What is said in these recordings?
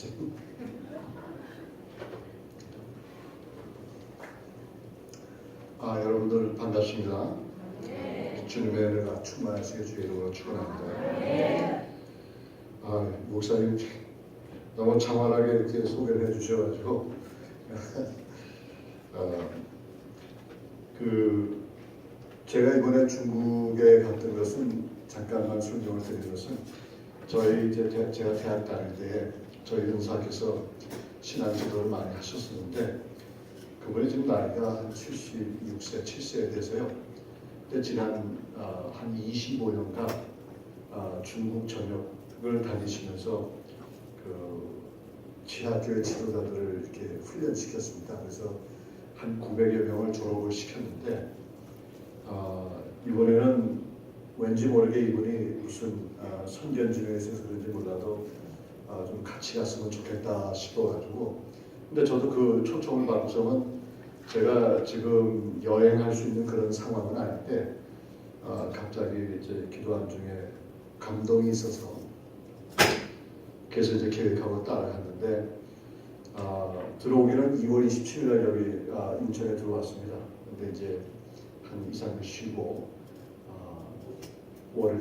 하세요. 여러분들 반갑습니다. 주님의 은혜가 충만하시게 주의 이름으로 축원합니다. 목사님 너무 장관하게 이렇게 소개를 해주셔가지고 제가 이번에 중국에 갔던 것은 잠깐만 설명을 드리는 것은 저희 제가 대학 다닐 때 저희 은사께서 신앙 지도를 많이 하셨었는데 그분이 지금 나이가 한 76세, 7세에 돼서요. 근데 지난 한 25년간 중국 전역을 다니시면서 그 지하교회 지도자들을 이렇게 훈련시켰습니다. 그래서 한 900여 명을 졸업을 시켰는데 이번에는 왠지 모르게 이분이 무슨 선견지명에 있어서 그런지 몰라도 좀 같이 갔으면 좋겠다 싶어가지고 근데 저도 그 초청을 받고서는 제가 지금 여행할 수 있는 그런 상황은 아닌데 갑자기 이제 기도한 중에 감동이 있어서 그래서 이제 계획하고 따라갔는데 들어오기는 2월 27일 날 여기 인천에 들어왔습니다. 근데 이제 한 2, 3일 쉬고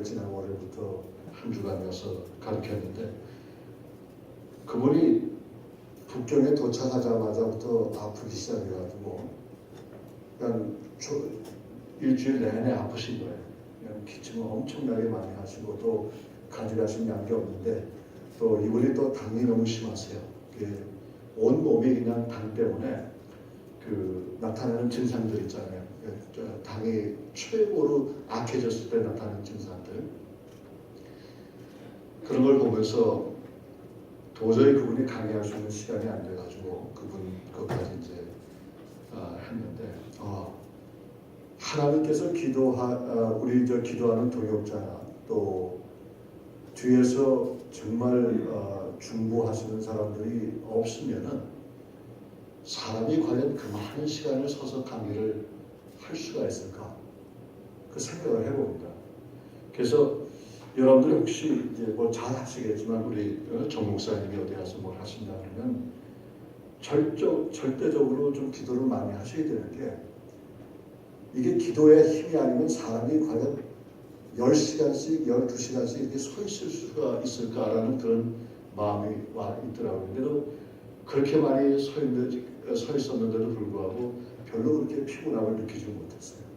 지난 월요일부터 한 주간이어서 가르쳤는데 그분이 북경에 도착하자마자부터 아프기 시작해가지고 그냥 일주일 내내 아프신 거예요. 그냥 기침을 엄청나게 많이 하시고 또 가져가신 약이 없는데 또 이분이 또 당이 너무 심하세요. 온 몸이 그냥 당 때문에 그 나타나는 증상들 있잖아요. 당이 최고로 악해졌을 때 나타나는 증상들 그런 걸 보면서 도저히 그분이 강의할 수 있는 시간이 안 돼가지고 그것까지 이제 했는데 하나님께서 우리 기도하는 동역자나 또 뒤에서 정말 중보하시는 사람들이 없으면은 사람이 과연 그 많은 시간을 서서 강의를 할 수가 있을까? 그 생각을 해봅니다. 그래서 여러분들 혹시 이제 뭐 잘 하시겠지만 우리 정 목사님이 어디 가서 뭘 하신다 그러면 절대적으로 좀 기도를 많이 하셔야 되는 게 이게 기도의 힘이 아니면 사람이 과연 10시간씩 12시간씩 이렇게 서 있을 수가 있을까라는 그런 마음이 와 있더라고요. 근데도 그렇게 많이 서 있었는데도 불구하고 별로 그렇게 피곤함을 느끼지 못했어요.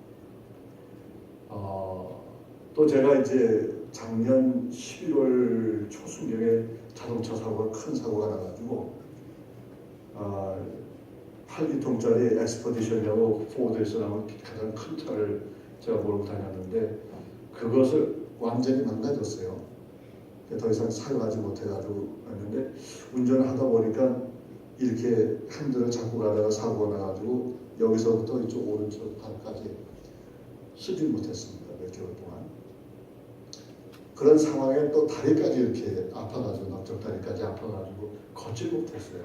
또 제가 이제 작년 11월 초순경에 자동차 사고가 큰 사고가 나가지고 8기통짜리 엑스퍼디션이라고 포드에서 나온 가장 큰 차를 제가 몰고 다녔는데 그것을 완전히 망가졌어요. 더 이상 사용하지 못해가지고 했는데 운전을 하다 보니까 이렇게 핸들을 잡고 가다가 사고가 나가지고 여기서부터 이쪽 오른쪽 발까지 쓰지 못했습니다. 몇 개월 동안. 그런 상황에 또 다리까지 이렇게 아파가지고 넓적다리까지 아파가지고 걷지 못했어요.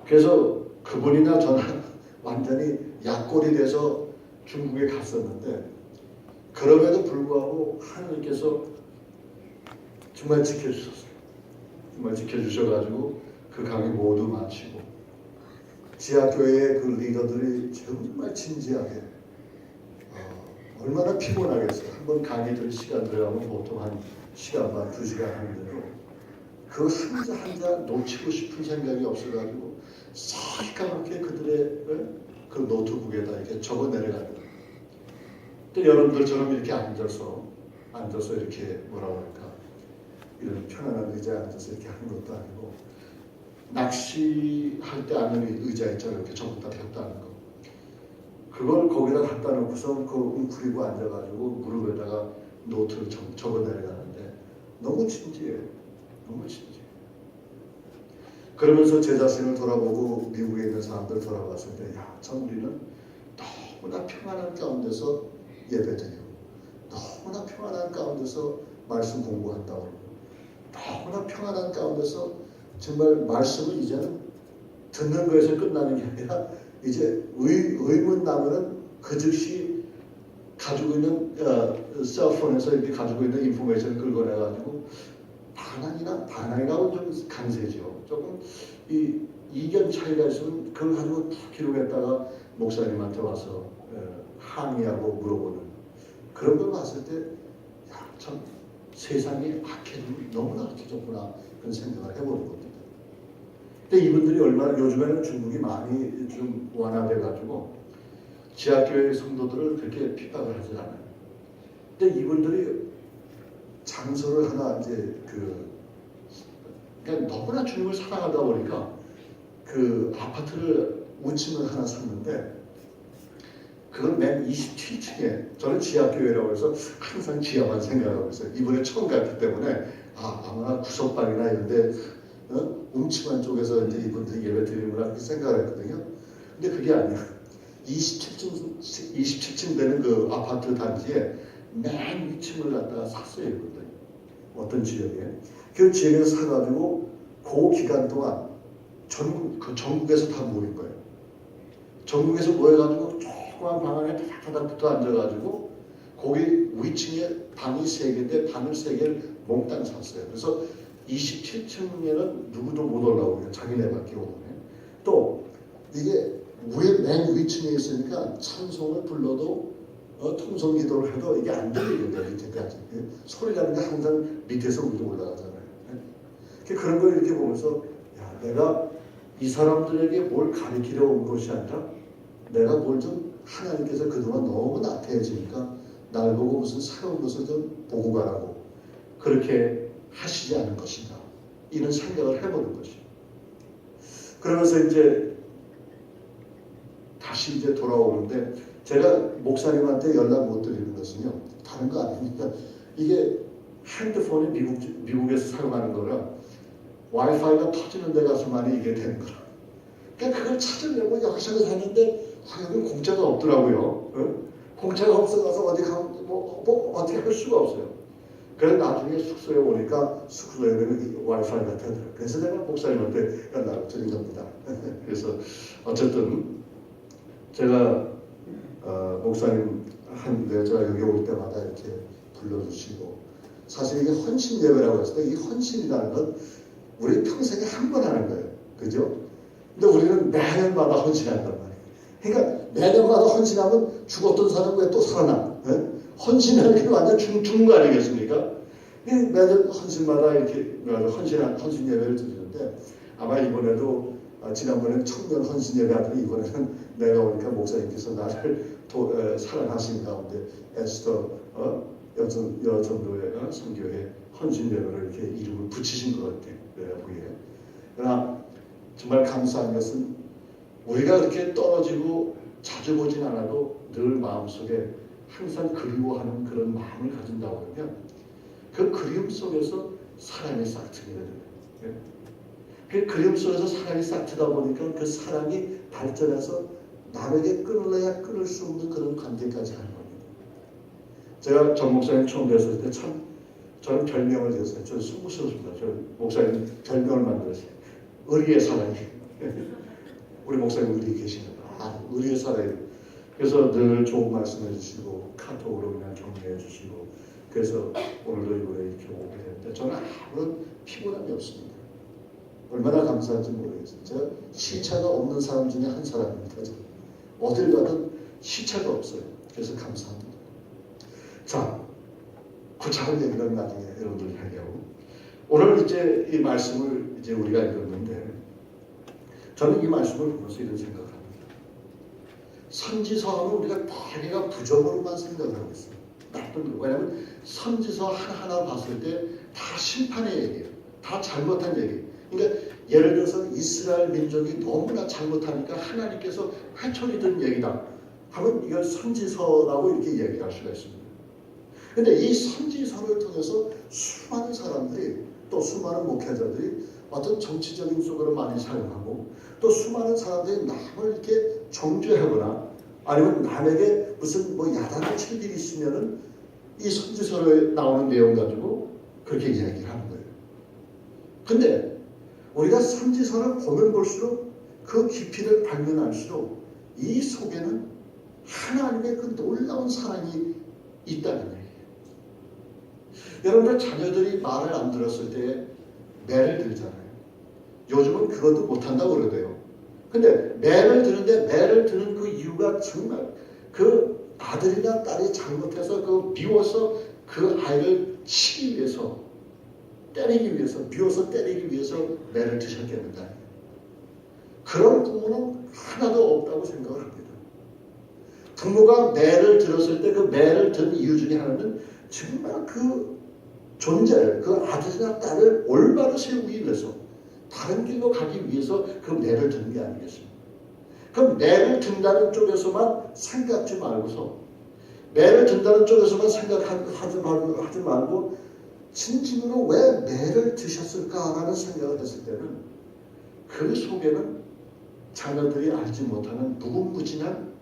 그래서 그분이나 저는 완전히 약골이 돼서 중국에 갔었는데 그럼에도 불구하고 하나님께서 정말 지켜주셨어요. 정말 지켜주셔가지고 그 강의 모두 마치고 지하교회의 그 리더들이 정말 진지하게 얼마나 피곤하겠어요. 한번 강의 들 시간 들어가면 보통 한 시간 반, 2시간 하는데도 그 한자 놓치고 싶은 생각이 없어가지고 새까맣게 그들의 그 노트북에다 이렇게 적어 내려가거든요. 또 여러분들처럼 이렇게 앉아서 이렇게 뭐라고 할까 이런 편안한 의자에 앉아서 이렇게 하는 것도 아니고 낚시할 때 앉는 의자 있잖아요. 이렇게 접었다 폈다 하는 거. 그걸 거기다 갖다 놓고서 그 웅크리고 앉아가지고 무릎에다가 노트를 적어 내려가는데 너무 진지해요. 너무 진지해요. 그러면서 제 자신을 돌아보고 미국에 있는 사람들 돌아봤을 때 참 우리는 너무나 평안한 가운데서 예배드리고 너무나 평안한 가운데서 말씀 공부한다고 너무나 평안한 가운데서 정말 말씀을 이제는 듣는 거에서 끝나는 게 아니라 이제 의문 나면은 그 즉시 가지고 있는 셀폰에서 이렇게 가지고 있는 인포메이션을 긁어내가지고 반항이라고 좀 강세죠. 조금 이 이견 차이가 있으면 그걸 가지고 툭 기록했다가 목사님한테 와서 항의하고 물어보는 그런 걸 봤을 때, 야, 참 세상이 너무나 악해졌구나 그런 생각을 해보는 겁니다. 근데 이분들이 얼마나 요즘에는 중국이 많이 좀 완화돼가지고 지하교회 성도들을 그렇게 핍박을 하지 않아요. 근데 이분들이 장소를 하나 이제 그러니까 너무나 주님을 사랑하다 보니까 그 아파트를 우층을 하나 샀는데 그건 맨 27층에 저는 지하교회라고 해서 항상 지하만 생각하고 있어요. 이번에 처음 갔기 때문에 아마 구석방이나 이런데 음침한 쪽에서 이제 이분들이 예배 드리는구나 그렇게 생각을 했거든요. 근데 그게 아니에요. 27층 되는 그 아파트 단지에 맨 위층을 갖다가 샀어요. 이분들. 어떤 지역에. 그 지역에서 사가지고 그 기간 동안 전국에서 다 모인 거예요. 전국에서 모여가지고 조그만 방 안에 다닥다닥 붙어 앉아가지고 거기 위층에 방이 3개인데 방을 3개를 몽땅 샀어요. 그래서 27층에는 누구도 못 올라오고요. 자기네밖에 오네. 또 이게 맨 위층에 있으니까 찬송을 불러도 통성 기도를 해도 이게 안 들리거든요. 밑에까지. 소리 나는 게 항상 밑에서 위로 올라가잖아요. 그런 걸 이렇게 보면서 야, 내가 이 사람들에게 뭘 가르치려 온 것이 아니라 내가 뭘 좀 하나님께서 그동안 너무 나태해지니까 날 보고 무슨 새로운 것을 좀 보고 가라고 그렇게 하시지 않은 것인가 이런 생각을 해보는 것이죠. 그러면서 이제 다시 이제 돌아오는데 제가 목사님한테 연락 못 드리는 것은요 다른 거 아닙니다. 이게 핸드폰이 미국에서 사용하는 거라 와이파이가 터지는 데 가서만이 이게 되는 거라. 그러니까 그걸 찾으려고 여기저기 다녔는데 여기 공짜가 없더라고요. 공짜가 없어서 어디 가면 뭐 어떻게 할 수가 없어요. 그래서 나중에 숙소에 오니까 숙소에는 와이파이가 되더라고요. 그래서 내가 목사님한테 연락을 드린 겁니다. 그래서 어쨌든 제가 목사님 한데 제가 여기 올 때마다 이렇게 불러주시고 사실 이게 헌신 예배라고 했을 때 이 헌신이라는 건 우리 평생에 한 번 하는 거예요. 그죠? 근데 우리는 매년마다 헌신한단 말이에요. 그러니까 매년마다 헌신하면 죽었던 사람 왜 또 살아나? 헌신하는 게 완전 죽는 거 아니겠습니까? 매년 헌신마다 이렇게 헌신 예배를 드리는데 아마 이번에도 지난번에는 청년 헌신 예배 하더니 이번에는 내가 오니까 목사님께서 나를 사랑하신 가운데 에스더 여전도의 선교회 헌신 예배를 이렇게 이름을 붙이신 것 같아요. 그러나 정말 감사한 것은 우리가 그렇게 떨어지고 자주 보진 않아도 늘 마음속에 항상 그리워하는 그런 마음을 가진다고 하면 그 그리움 속에서 사랑이 싹트게 되는 그 그리움 속에서 사랑이 싹트다 보니까 그 사랑이 발전해서 남에게 끊을래야 끊을 수 없는 그런 관계까지 하는 겁니다. 제가 전 목사님 처음 뵀을 때 참 저는 별명을 지었어요. 저는 숨으셨습니다. 저 목사님 별명을 만들었어요. 의리의 사랑이. 우리 목사님 의리 계시는 의리의 사랑이. 그래서 늘 좋은 말씀 해주시고 카톡으로 그냥 격려해 주시고 그래서 오늘도 이번에 이렇게 오게 됐는데 저는 아무런 피곤함이 없습니다. 얼마나 감사한지 모르겠어요. 제가 시차가 없는 사람 중에 한 사람입니다. 어딜 가든 시차가 없어요. 그래서 감사합니다. 자, 구차한 얘기는 나중에 여러분들 하려고. 오늘 이제 이 말씀을 이제 우리가 읽었는데 저는 이 말씀을 보면서 이런 생각을 합니다. 선지서는 우리가 대개가 부정으로만 생각을 하고 있어요. 나쁜 거. 왜냐하면 선지서 하나하나 봤을 때 다 심판의 얘기예요. 다 잘못한 얘기. 그러니까 예를 들어서 이스라엘 민족이 너무나 잘못하니까 하나님께서 회초리든 얘기다 하면 이걸 선지서라고 이렇게 얘기할 수가 있습니다. 그런데 이 선지서를 통해서 수많은 사람들이 또 수많은 목회자들이 어떤 정치적인 속으로 많이 사용하고 또 수많은 사람들이 남을 이렇게 정죄하거나 아니면 남에게 무슨 야단을 칠 일이 있으면은 이 선지서에 나오는 내용 가지고 그렇게 이야기를 하는 거예요. 근데 우리가 선지서를 보면 볼수록 그 깊이를 알면 알수록 이 속에는 하나님의 그 놀라운 사랑이 있다는 얘기예요. 여러분들 자녀들이 말을 안 들었을 때 매를 들잖아요. 요즘은 그것도 못한다고 그러대요. 근데 매를 드는데 매를 드는 그 이유가 정말 그 아들이나 딸이 잘못해서 그 미워서 그 아이를 치기 위해서, 때리기 위해서, 미워서 때리기 위해서 매를 드셨겠는가. 그런 부모는 하나도 없다고 생각을 합니다. 부모가 매를 들었을 때 그 매를 든 이유 중에 하나는 정말 그 존재를, 그 아들이나 딸을 올바로 세우기 위해서, 다른 길로 가기 위해서 그 매를 든 게 아니겠습니까? 그 매를 든다는 쪽에서만 생각하지 말고서, 매를 든다는 쪽에서만 생각하지 말고 진심으로 왜 매를 드셨을까라는 생각을 했을 때는 그 속에는 자녀들이 알지 못하는 무궁무진한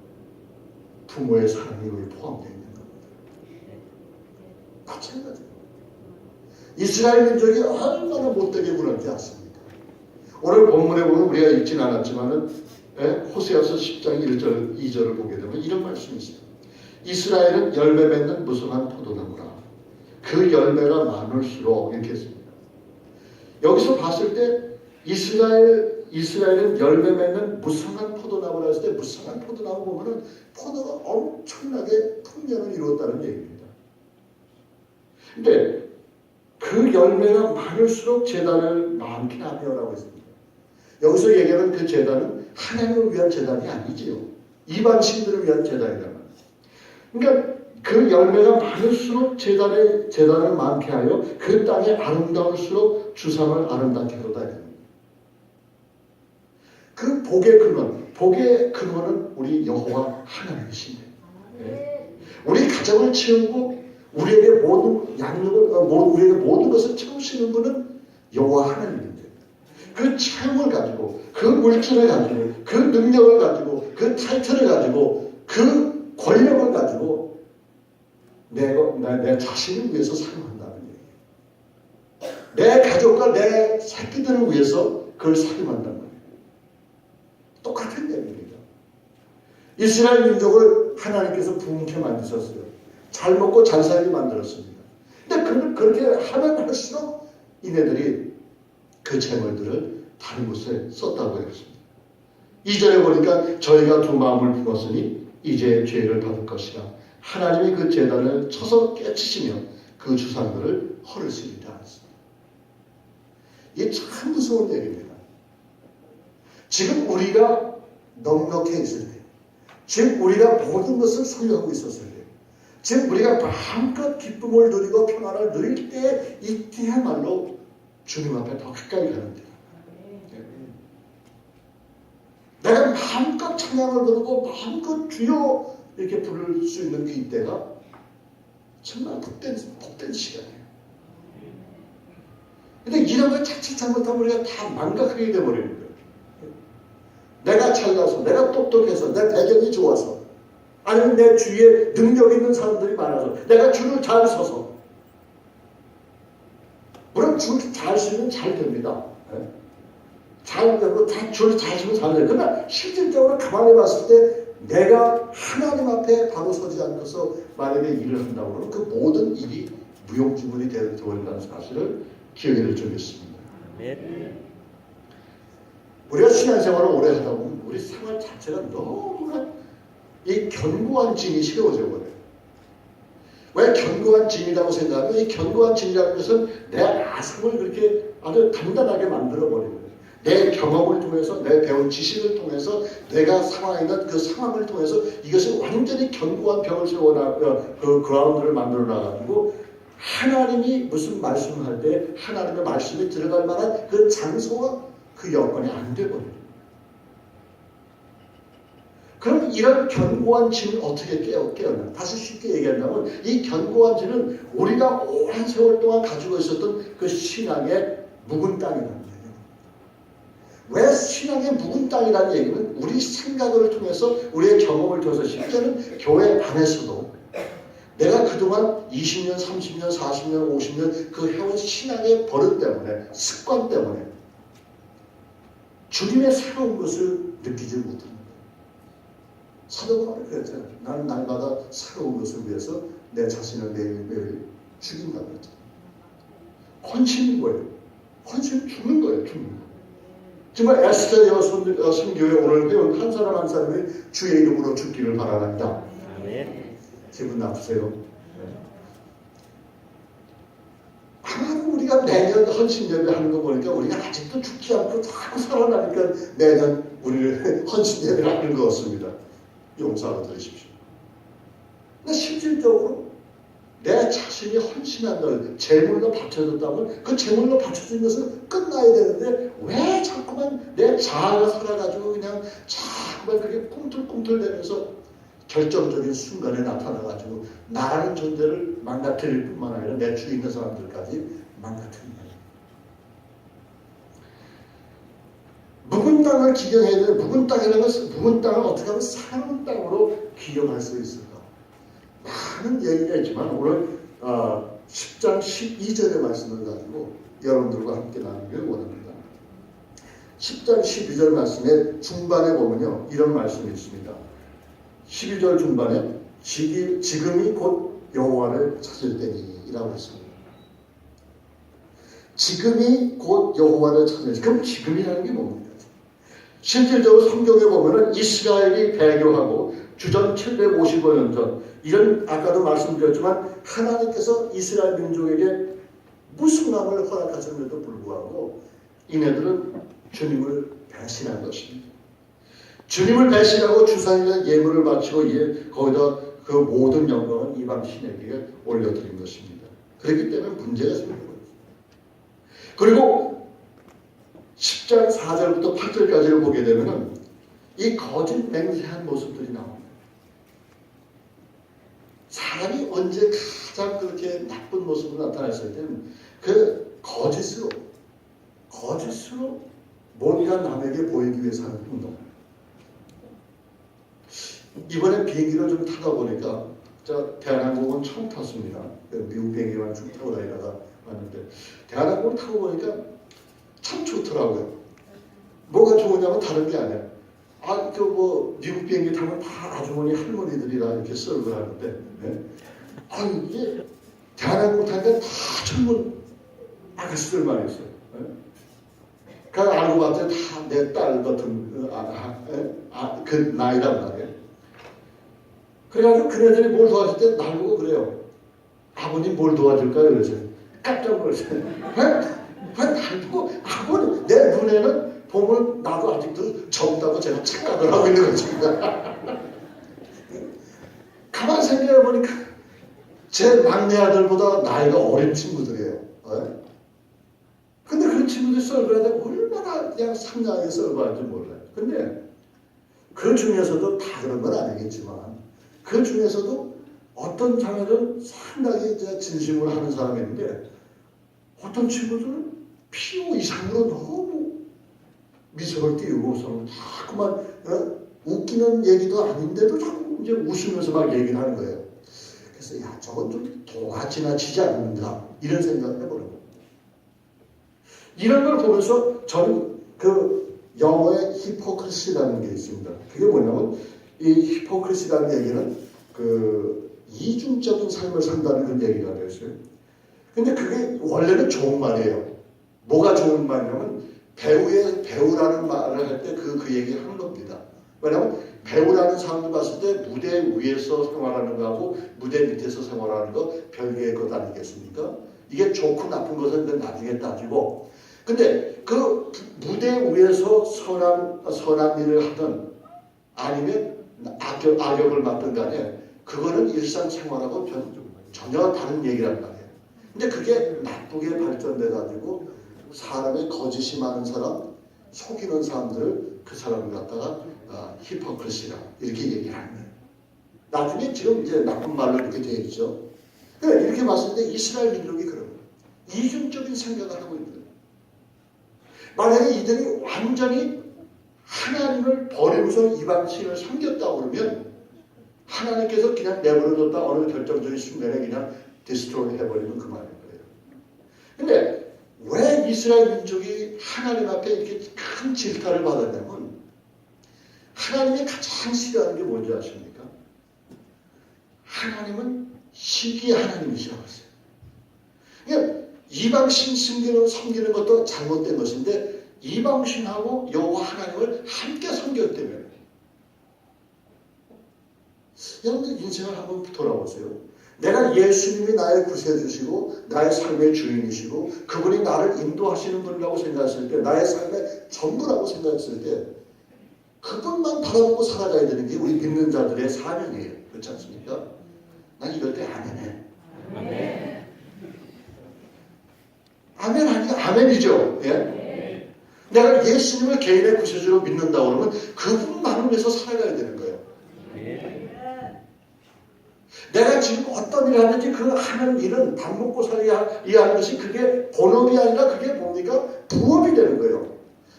부모의 사랑이 여기 포함되어 있는 겁니다. 마찬가지입니다. 이스라엘 민족이 얼마나 못되게 굴었는지 아십니까? 오늘 본문에 보면 우리가 읽진 않았지만은 호세아서 10장 1절 2절을 보게 되면 이런 말씀이 있어요. 이스라엘은 열매 맺는 무성한 포도나무라. 그 열매가 많을수록, 이렇게 했습니다. 여기서 봤을 때 이스라엘은 열매 맺는 무성한 포도나무라 했을 때, 무성한 포도나무 보면은 포도가 엄청나게 풍년을 이루었다는 얘기입니다. 근데 그 열매가 많을수록 제단을 많게 하며라고 했습니다. 여기서 얘기하는 그 제단은 하나님을 위한 제단이 아니지요. 이방 신들을 위한 제단이란 말이에요. 그러니까 그 열매가 많을수록 제단을 많게 하여 그 땅이 아름다울수록 주상을 아름답게 하도다. 그 복의 근원은 우리 여호와 하나님이십니다. 우리 가정을 채우고 우리에게 모든 양육을, 우리에게 모든 것을 채우시는 분은 여호와 하나님인데, 그 채움을 가지고, 그 물질을 가지고, 그 능력을 가지고, 그 타이틀을 가지고, 그 권력을 가지고 내 자신을 위해서 사용한다는 얘기예요. 내 가족과 내 새끼들을 위해서 그걸 사용한다는 거예요. 똑같은 얘기입니다. 이스라엘 민족을 하나님께서 부흥케 만드셨어요. 잘 먹고 잘 살게 만들었습니다. 근데 그렇게 하면 할수록 이네들이 그 재물들을 다른 곳에 썼다고 했습니다. 2절에 보니까 저희가 두 마음을 품었으니 이제 죄를 받을 것이라. 하나님이 그 제단을 쳐서 깨치시며 그 주상들을 헐으시리라 했습니다. 이게 참 무서운 얘기입니다. 지금 우리가 넉넉해 있을 때, 지금 우리가 모든 것을 소유하고 있었을 때, 지금 우리가 마음껏 기쁨을 누리고 평안을 누릴 때, 이때야말로 주님 앞에 더 가까이 가는 데, 내가 마음껏 찬양을 부르고 마음껏 주여 이렇게 부를 수 있는 그 이때가 정말 복된 시간이에요. 근데 이런 걸 자칫 잘못하면 우리가 다 망각하게 돼버리는 거예요. 내가 잘나서, 내가 똑똑해서, 내 배경이 좋아서, 아니면 내 주위에 능력 있는 사람들이 많아서, 내가 줄을 잘 서서. 물론 줄 잘 서면 잘 됩니다. 잘 되고 다 줄 잘 서면 잘 돼요. 그러나 실질적으로 가만히 봤을 때 내가 하나님 앞에 바로 서지 않고서 만약에 일을 한다고 하면 그 모든 일이 무용지물이 되어버린다는 사실을 기억해 주겠습니다. 우리가 신앙생활을 오래 하다 보면 우리 생활 자체가 너무나 이 견고한 짐이 실어져 버려요. 왜 견고한 짐이라고 생각하면 이 견고한 짐이라는 것은 내 아성을 그렇게 아주 단단하게 만들어 버리는 거예요. 내 경험을 통해서, 내 배운 지식을 통해서, 내가 상황에 있는 그 상황을 통해서 이것이 완전히 견고한 벽을 그 그라운드를 만들어 놔가지고 하나님이 무슨 말씀을 할 때 하나님의 말씀이 들어갈 만한 그 장소와 그 여건이 안 되거든요. 그럼 이런 견고한 짐을 어떻게 깨어나? 다시 쉽게 얘기한다면 이 견고한 짐은 우리가 오랜 세월 동안 가지고 있었던 그 신앙의 묵은 땅이라는 거예요. 왜 신앙의 묵은 땅이라는 얘기는 우리 생각을 통해서, 우리의 경험을 통해서, 심지어는 교회 안에서도 내가 그동안 20년, 30년, 40년, 50년 그 해온 신앙의 버릇 때문에, 습관 때문에 주님의 새로운 것을 느끼지 못합니다. 사도 바울이 그랬잖아요. 나는 날마다 새로운 것을 위해서 내 자신을 매일매일 죽인다고 했잖아요. 헌신인 거예요. 헌신 주는 거예요. 주는 거. 정말 에스더와 선교회 오늘 배운 한 사람 한 사람이 주의 이름으로 죽기를 바랍니다. 기분 나쁘세요? 하나님 우리가 매년 헌신 예배하는 거 보니까 우리가 아직도 죽지 않고 자꾸 살아나니까 매년 우리를 헌신 예배를 하는 것 같습니다. 용서하고 들으십시오. 근데 실질적으로 내 자신이 헌신한 걸 제물로 바쳐줬다면 그 제물로 바쳐준 것은 끝나야 되는데 왜 자꾸만 내 자아가 살아가지고 그냥 자꾸만 그게 꿈틀꿈틀대면서 결정적인 순간에 나타나가지고 나라는 존재를 망가뜨릴 뿐만 아니라 내 주위에 있는 사람들까지 망가뜨리는 거예요. 묵은 땅을 기경해야 되는데 묵은 땅이라는 것은 묵은 땅을 어떻게 하면 사는 땅으로 기경할 수 있을까? 많은 얘기가 있지만 오늘 10장 12절의 말씀을 가지고 여러분들과 함께 나누길 원합니다. 10장 12절 말씀의 중반에 보면요 이런 말씀이 있습니다. 12절 중반에 지금이 곧 여호와를 찾을 때니라고 했습니다. 지금이 곧 여호와를 찾을 때. 그럼 지금이라는 게 뭡니까? 실질적으로 성경에 보면은 이스라엘이 배교하고 주전 755년 전 이런 아까도 말씀드렸지만 하나님께서 이스라엘 민족에게 무순함을 허락하셨는데도 불구하고 이네들은 주님을 배신한 것입니다. 주님을 배신하고 주상에 예물을 바치고 거기다 그 모든 영광은 이방 신에게 올려드린 것입니다. 그렇기 때문에 문제가 생긴 거예요. 그리고 10장 4절부터 8절까지를 보게 되면 이 거짓 맹세한 모습들이 나옵니다. 사람이 언제 가장 그렇게 나쁜 모습으로 나타났을 때는 그 거짓으로 뭔가 남에게 보이기 위해서 하는 행동. 이번에 비행기를 좀 타다 보니까 대한항공은 처음 탔습니다. 미국 비행기만 쭉 타고 다니다가 왔는데 대한항공을 타고 보니까 참 좋더라고요. 뭐가 좋으냐면 다른 게 아니야. 미국 비행기 타면 다 아주머니 할머니들이라 이렇게 서브를 하는데, 네? 이게 대한항공 타니까 다 젊은 아가씨들만 있어요. 네? 그 알고 봤더니 다 내 딸 같은 그 나이란 말이에요. 그래가지고 그네들이 뭘 도와줄 때 날 보고 그래요. 아버님 뭘 도와줄까요? 그래서 깜짝 놀랐어요. 왜 날 보고 아버님 내 눈에는 보면 나도 아직도 젊다고 제가 착각을 하고 있는 것입니다. 가만히 생각해보니까 제 막내 아들보다 나이가 어린 친구들이에요. 근데 그 친구들이 썰고 하는데 얼마나 그냥 상냥하게 썰고 하는지 몰라요. 근데 그 중에서도 다 그런 건 아니겠지만 그 중에서도 어떤 장면은 상당히 진심으로 하는 사람이 있는데 어떤 친구들은 필요 이상으로 너무 미소를 띄우고 자꾸만 웃기는 얘기도 아닌데도 자꾸 이제 웃으면서 막 얘기를 하는 거예요. 그래서 저건 좀 도가 지나치지 않는가 이런 생각을 해보는 거예요. 이런 걸 보면서 저는 그 영어의 히포크리시라는 게 있습니다. 그게 뭐냐면 이 히포크리시라는 얘기는 그 이중적인 삶을 산다는 그런 얘기가 되었어요. 근데 그게 원래는 좋은 말이에요. 뭐가 좋은 말이냐면 배우라는 말을 할 때 그 얘기를 하는 겁니다. 왜냐하면 배우라는 사람들 봤을 때 무대 위에서 생활하는 거하고 무대 밑에서 생활하는 거 별개의 것 아니겠습니까? 이게 좋고 나쁜 것은 나중에 따지고 근데 그 무대 위에서 선한 일을 하든 아니면 악역을 맡든 간에 그거는 일상생활하고 전혀 다른 얘기란 말이에요. 근데 그게 나쁘게 발전돼가지고 사람의 거짓이 많은 사람, 속이는 사람들을 그 사람을 갖다가 히포크리시라 이렇게 얘기를 하는 거예요. 나중에 지금 이제 나쁜 말로 이렇게 되어 있죠. 그러니까 이렇게 봤을 때 이스라엘 민족이 그런 거예요. 이중적인 생각을 하고 있는 거예요. 만약에 이들이 완전히 하나님을 버리고서 이방신을 섬겼다고 그러면 하나님께서 그냥 내버려뒀다 어느 결정적인 순간에 그냥 디스트로이 해버리면 그만인 거예요. 근데 왜 이스라엘 민족이 하나님 앞에 이렇게 큰 질타를 받았냐면 하나님이 가장 싫어하는 게 뭔지 아십니까? 하나님은 시기의 하나님이시라고 했어요. 그러니까 이방신 섬기는 것도 잘못된 것인데 이방신하고 여호와 하나님을 함께 섬겼기 때문에. 여러분들 인생을 한번 돌아보세요. 내가 예수님이 나의 구세주시고 나의 삶의 주인이시고 그분이 나를 인도하시는 분이라고 생각했을 때, 나의 삶의 전부라고 생각했을 때 그분만 바라보고 살아가야 되는 게 우리 믿는 자들의 사명이에요. 그렇지 않습니까? 난 이럴 때 아멘해. 아멘. 아멘 아니야? 아멘이죠. 예? 내가 예수님을 개인의 구세주로 믿는다고 그러면 그분만을 위해서 살아가야 되는 거예요. 내가 지금 어떤 일을 하는지 그 하는 일은 밥 먹고 살기 하는 것이 그게 본업이 아니라 그게 뭡니까? 부업이 되는 거예요.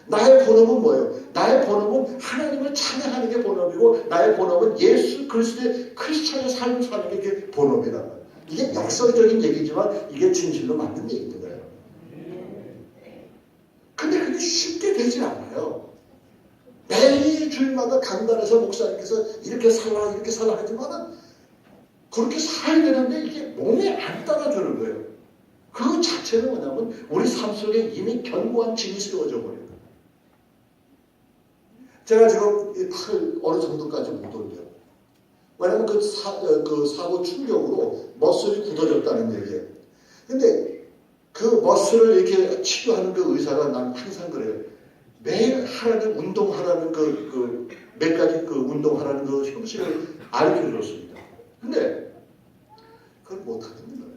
나의 본업은 뭐예요? 나의 본업은 하나님을 찬양하는 게 본업이고 나의 본업은 예수 그리스도의 크리스천의 삶을 사는 게 그게 본업이라는 거예요. 이게 역설적인 얘기지만 이게 진실로 맞는 얘기인 거예요. 근데 그게 쉽게 되질 않아요. 매일 주일마다 강단에서 목사님께서 이렇게 살라 하지만은 그렇게 살아야 되는데 이게 몸에 안 따라주는 거예요. 그 자체는 뭐냐면 우리 삶 속에 이미 견고한 진이 세워져 버려요. 제가 지금 팔을 어느 정도까지 못 올려요. 왜냐하면 그 사고 충격으로 머슬이 굳어졌다는 얘기예요. 근데 그 머슬을 이렇게 치료하는 그 의사가 난 항상 그래요. 매일 하라는 운동하라는 몇 가지 운동하라는 그 형식을 알려 줬습니다. 근데 그걸 못하겠는 거예요.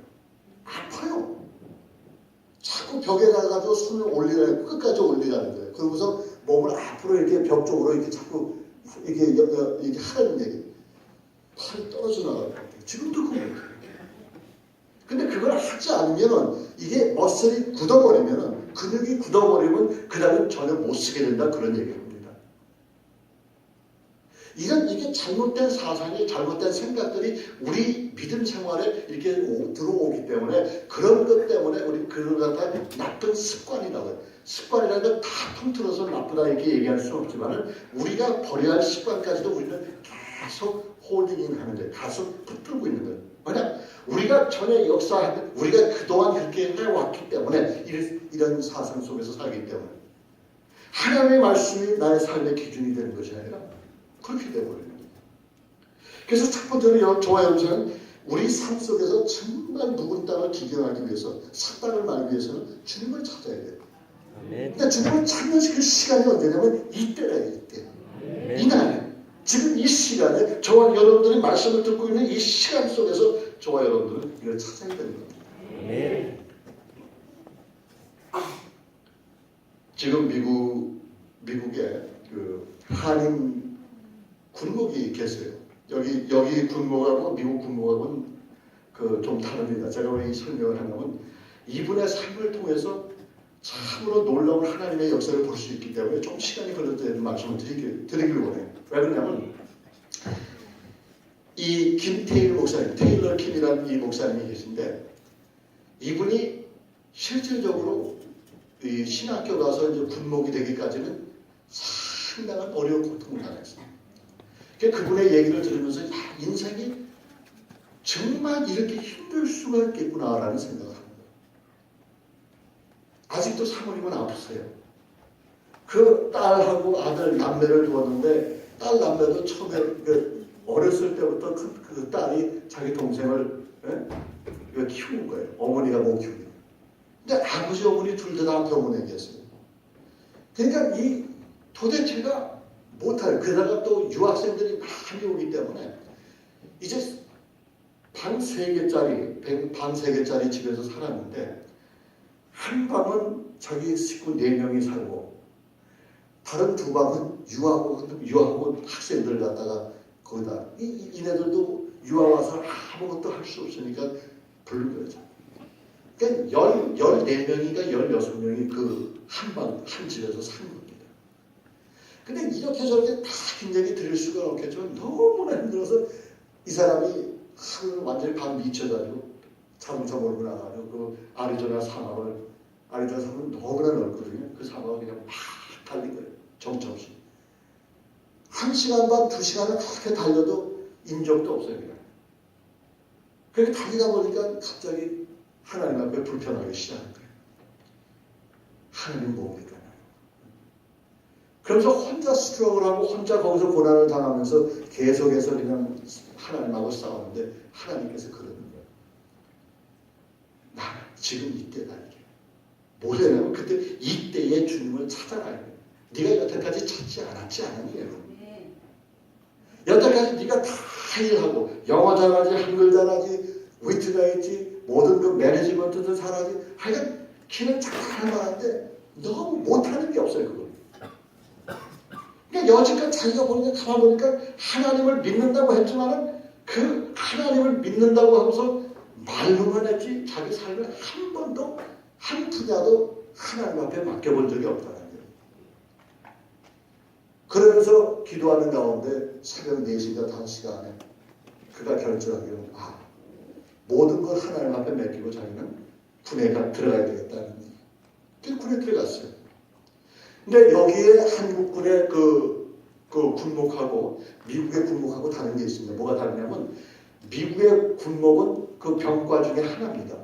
아파요. 자꾸 벽에 가가지고 손을 올리라고 끝까지 올리라는 거예요. 그러고서 몸을 앞으로 이렇게 벽 쪽으로 이렇게 자꾸 이렇게 하라는 얘기. 팔이 떨어져 나가요. 지금도 그거 못해요. 근데 그걸 하지 않으면 이게 머슬이 굳어버리면 근육이 굳어버리면 그 다음에 전혀 못 쓰게 된다 그런 얘기입니다. 이게 잘못된 사상이 잘못된 생각들이 우리 믿음 생활에 이렇게 들어오기 때문에 그런 것 때문에 우리 그걸 갖다 나쁜 습관이라고 해요. 습관이라는 건 다 통틀어서 나쁘다 이렇게 얘기할 수는 없지만 우리가 버려야 할 습관까지도 우리는 계속 홀딩인 하는 거예요. 계속 붙들고 있는 거예요. 왜냐? 우리가 전에 우리가 그동안 그렇게 해왔기 때문에 이런 사상 속에서 살기 때문에 하나님의 말씀이 나의 삶의 기준이 되는 것이 아니라 그렇게 되어버려요. 그래서 첫 번째로 저와 여러분은 우리 삶 속에서 정말 묵은 땅을 기경하기 위해서 새 땅을 말기 위해서는 주님을 찾아야 돼요. 근데 주님을 찾는 그 시간이 언제냐면 이때래요. 이때. 이날. 지금 이 시간에 저와 여러분들이 말씀을 듣고 있는 이 시간 속에서 저와 여러분들은 이걸 찾아야 되는 겁니다. 지금 미국에 그 한인 군목이 계세요. 여기 군목하고 미국 군목하고는 좀 다릅니다. 제가 왜 이 설명을 하냐면 이분의 삶을 통해서 참으로 놀라운 하나님의 역사를 볼 수 있기 때문에 좀 시간이 걸려도 되는 말씀을 드리길 원해요. 왜 그러냐면 이 김태일 목사님, 테일러 킴이라는 이 목사님이 계신데 이분이 실질적으로 이 신학교 가서 이제 군목이 되기까지는 상당한 어려운 고통을 당했어요. 그분의 얘기를 들으면서 인생이 정말 이렇게 힘들 수가 있겠구나라는 생각을 합니다. 아직도 사모님은 아프세요. 그 딸하고 아들 남매를 두었는데 딸 남매도 처음에 어렸을 때부터 그 딸이 자기 동생을 키우는 거예요. 어머니가 못 키우는. 근데 아버지 어머니 둘 다 병원에 계세요. 그러니까 이 도대체가 못할. 게다가 또 유학생들이 많이 오기 때문에 이제 방 3개짜리 집에서 살았는데 한 방은 자기 식구 4명이 살고 다른 2방은 유학원 학생들 갖다가 거기다 이네들도 유학 와서 아무것도 할 수 없으니까 부른 거죠. 그러니까 14명인가 16명이 그 한 집에서 사는 겁니다. 근데 이렇게 저렇게 다 굉장히 들을 수가 없겠지만 너무나 힘들어서 이 사람이 하루 완전히 반 미쳐가지고 자동차 몰고 나가지고 그 아리조나 사막은 너무나 넓거든요. 그 사막을 그냥 막 달린 거예요. 정처없이. 1시간 반, 2시간을 그렇게 달려도 인적도 없어요. 그냥. 그렇게 달리다 보니까 갑자기 하나님 앞에 불편하기 시작한 거예요. 하나님 뭡니까? 그러면서 혼자 스트러글하고 혼자 거기서 고난을 당하면서 계속해서 그냥 하나님하고 싸우는데 하나님께서 그러는 거예요. 나는 지금 이때다 이게. 뭐냐면 그때 이때의 주님을 찾아라. 네가 여태까지 찾지 않았지 않았니? 여태까지 네가 다 일하고 영어 잘하지, 한글 잘하지, 위트가 있지, 모든 그 매니지먼트도 잘하지. 하여간 길은 잘 만한데 너무 못하는 게 없어요. 그거. 그러니까 여지껏 자기가 가만 보니까 하나님을 믿는다고 했지만은 그 하나님을 믿는다고 하고서 말로만 했지 자기 삶을 한 번도 한 분야도 하나님 앞에 맡겨본 적이 없다는 거예요. 그러면서 기도하는 가운데 새벽 4시가 5시간에 그가 결정하기로 모든 걸 하나님 앞에 맡기고 자기는 군에 들어가야 되겠다는 거예요. 그 군에 들어갔어요. 근데 여기에 한국군의 그 군목하고 미국의 군목하고 다른 게 있습니다. 뭐가 다르냐면 미국의 군목은 그 병과 중에 하나입니다.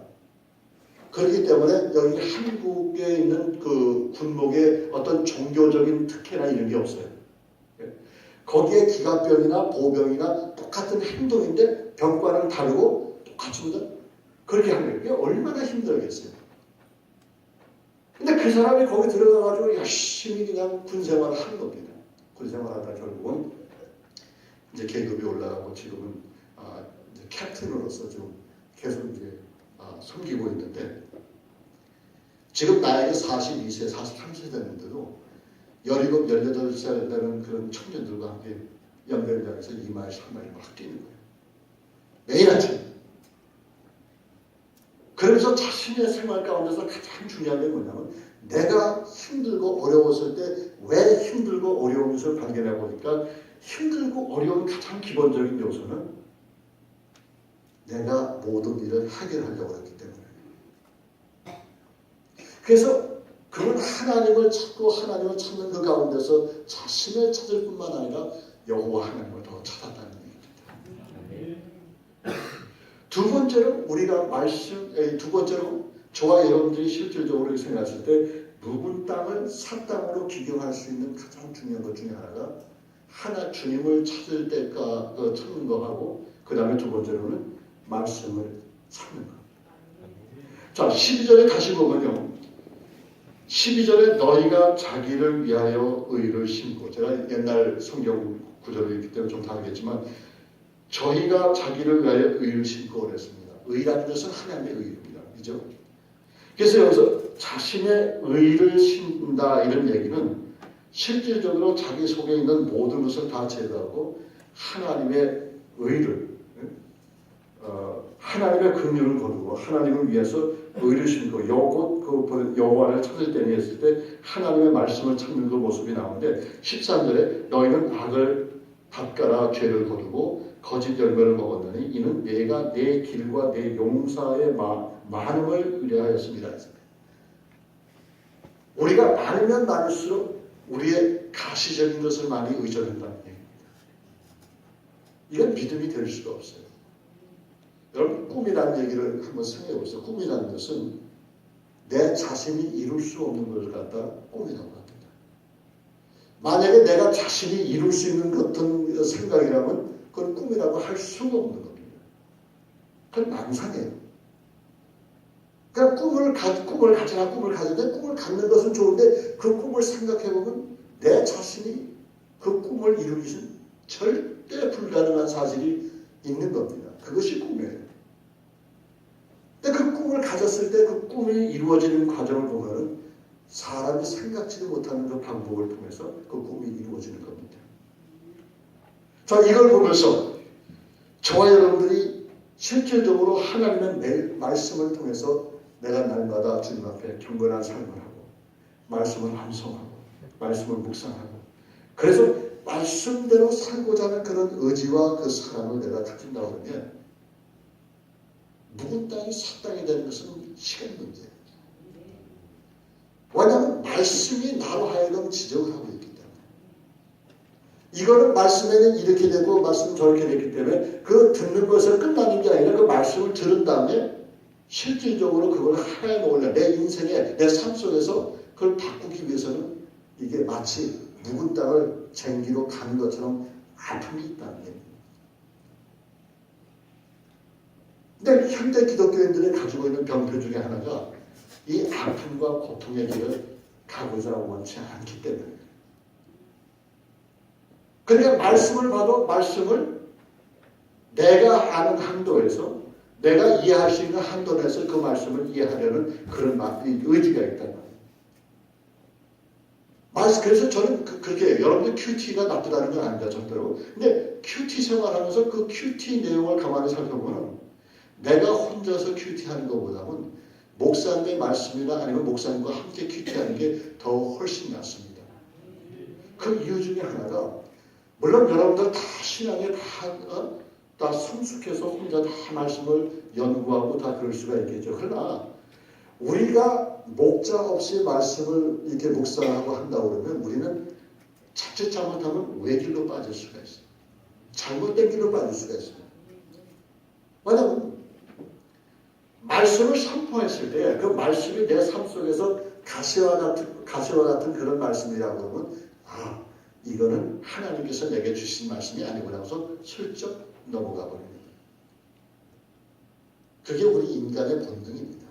그렇기 때문에 여기 한국에 있는 그 군목의 어떤 종교적인 특혜나 이런 게 없어요. 거기에 기갑병이나 보병이나 똑같은 행동인데 병과는 다르고 똑같습니다. 그렇게 하는 게 얼마나 힘들겠어요. 근데 그 사람이 거기 들어가가지고 열심히 그냥 군생활을 하는 겁니다. 군생활하다 결국은 이제 계급이 올라가고 지금은 이제 캡틴으로서 좀 계속 이제 섬기고 있는데 지금 나이가 42세, 43세 됐는데도 17, 18살 되는 그런 청년들과 함께 연변장에서 2마일, 3마일 막 뛰는 거예요. 매일 아침. 그러면서 자신의 생활 가운데서 가장 중요한 게 뭐냐면 내가 힘들고 어려웠을 때 왜 힘들고 어려운 것을 발견해 보니까 힘들고 어려운 가장 기본적인 요소는 내가 모든 일을 해결하려고 했기 때문에. 그래서 그건 하나님을 찾고 하나님을 찾는 그 가운데서 자신을 찾을 뿐만 아니라 여호와 하나님을 더 찾았다는 얘기입니다. 두 번째로 우리가 두 번째로 저와 여러분들이 실질적으로 생각했을 때 묵은 땅을 산 땅으로 기경할 수 있는 가장 중요한 것 중에 하나가 주님을 찾을 때가 찾는 거하고 그 다음에 두 번째로는 말씀을 찾는 것. 자, 12절에 다시 보면요. 12절에 너희가 자기를 위하여 의를 심고, 제가 옛날 성경 구절이 있기 때문에 좀 다르겠지만 저희가 자기를 위하여 의를 심고 그랬습니다. 의라는 것은 하나님의 의입니다. 그죠? 그래서 여기서 자신의 의를 심는다 이런 얘기는 실질적으로 자기 속에 있는 모든 것을 다 제거하고 하나님의 의를 하나님의 긍휼을 거두고 하나님을 위해서 의를 심고 여호와를 찾을 때니 했을 때 하나님의 말씀을 찾는 그 모습이 나오는데 13절에 너희는 악을 밭가라 죄를 거두고 거짓 열매를 먹었느니 이는 내가 내 길과 내 용사의 많음을 의뢰하였습니다. 우리가 많으면 많을수록 우리의 가시적인 것을 많이 의존한다는 얘기입니다. 이건 믿음이 될 수가 없어요. 여러분 꿈이라는 얘기를 한번 생각해 보세요. 꿈이라는 것은 내 자신이 이룰 수 없는 것을 갖다 꿈이라고 합니다. 만약에 내가 자신이 이룰 수 있는 같은 생각이라면 그건 꿈이라고 할 수가 없는 겁니다. 그건 망상이에요. 그러니까 꿈을 가지나 꿈을 가지는데 꿈을 갖는 것은 좋은데 그 꿈을 생각해보면 내 자신이 그 꿈을 이루기 위해서는 절대 불가능한 사실이 있는 겁니다. 그것이 꿈이에요. 근데 그 꿈을 가졌을 때 그 꿈이 이루어지는 과정을 보면은 사람이 생각지도 못하는 그 방법을 통해서 그 꿈이 이루어지는 겁니다. 자, 이걸 보면서 저와 여러분들이 실질적으로 하나님의 말씀을 통해서 내가 날마다 주님 앞에 경건한 삶을 하고 말씀을 암송하고 말씀을 묵상하고 그래서 말씀대로 살고자 하는 그런 의지와 그 사랑을 내가 가진다고 하면 묵은 땅이 새 땅이 되는 것은 시간 문제예요. 왜냐하면 말씀이 나로 하여금 지적을 하고 있기 때문에 이거는 말씀에는 이렇게 되고 말씀은 저렇게 됐기 때문에 그 듣는 것을 끝나는 게 아니라 그 말씀을 들은 다음에 실질적으로 그걸 하나에 놓으려 내 인생에 내 삶 속에서 그걸 바꾸기 위해서는 이게 마치 묵은 땅을 쟁기로 가는 것처럼 아픔이 있다는 게. 근데 현대 기독교인들이 가지고 있는 병폐 중에 하나가 이 아픔과 고통의 길을 가고자 원치 않기 때문에. 그러니까 말씀을 봐도 말씀을 내가 아는 한도에서 내가 이해할 수 있는 한도 내에서 그 말씀을 이해하려는 그런 의지가 있단 말이에요. 그래서 저는 그렇게 여러분들 큐티가 나쁘다는 건 아닙니다. 절대로. 근데 큐티 생활하면서 그 큐티 내용을 가만히 살펴보면 내가 혼자서 큐티하는 것보다는 목사님의 말씀이나 아니면 목사님과 함께 큐티하는 게 더 훨씬 낫습니다. 그 이유 중에 하나가 물론 여러분들 다 신앙에 다 성숙해서 혼자 다 말씀을 연구하고 다 그럴 수가 있겠죠. 그러나 우리가 목자 없이 말씀을 이렇게 묵상하고 한다고 그러면 우리는 자칫 잘못하면 외길로 빠질 수가 있어요. 잘못된 길로 빠질 수가 있어요. 왜냐하면 말씀을 선포했을 때 그 말씀이 내 삶 속에서 가시와 같은 그런 말씀이라고 하면 이거는 하나님께서 내게 주신 말씀이 아니구나 해서 슬쩍 넘어가 버립니다. 그게 우리 인간의 본능입니다.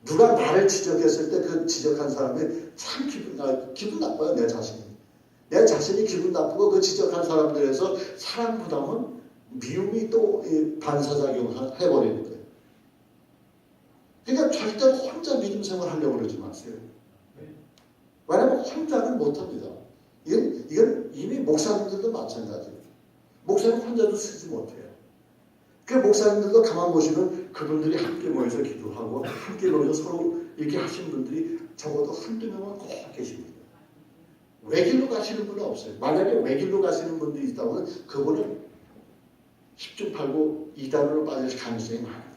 누가 나를 지적했을 때 그 지적한 사람이 참 기분 나빠요. 내 자신이 기분 나쁘고 그 지적한 사람들에서 사랑보다는 미움이 또 반사작용을 해버리는 거예요. 그러니까 절대 혼자 믿음 생활 하려고 그러지 마세요. 왜냐하면 혼자는 못합니다. 이건 이미 목사님들도 마찬가지예요. 목사님 혼자도 쓰지 못해요. 그 목사님들도 가만 보시면 그분들이 함께 모여서 기도하고 함께 모여서 서로 이렇게 하시는 분들이 적어도 한두 명은 꼭 계십니다. 외길로 가시는 분은 없어요. 만약에 외길로 가시는 분들이 있다고 하면 그분은 10중 8구 이단으로 빠질 가능성이 많은 거예요.